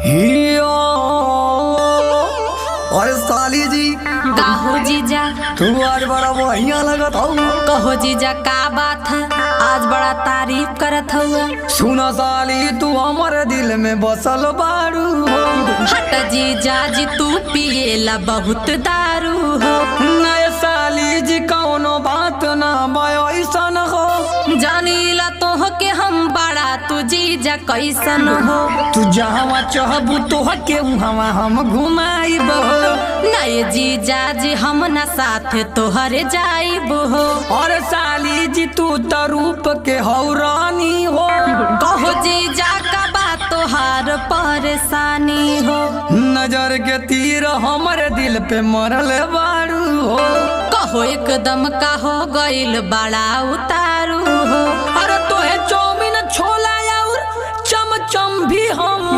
हियो अरे साली जी काहो जीजा तू आज बड़ा बढ़िया लगत हौ। कहो जीजा का बात है, आज बड़ा तारीफ करत हुआ। सुना साली तू हमारे दिल में बसल बारू हो। हट जीजा जी तू पिएला बहुत दारू हो। नए साली जी कौनो बात ना ऐसन हो। जानीला तोह के हम बड़ा तू जीजा कैसन हो। तू जहाँ चाहबू तोह के वहाँ हम घुमाइब हो। नए जीजा जी हम न साथ तोहरे जाइब हो। और साली जी तू तो रूप के हौ रानी हो। कहो जीजा का बात तोहार परेशानी हो। नजर के तीर हमारे दिल पे मरल बारू हो। कहो एकदम का हो गइल बड़ा उतारू हो। अरे तोहे चौमिन छोला और चमचम भी हम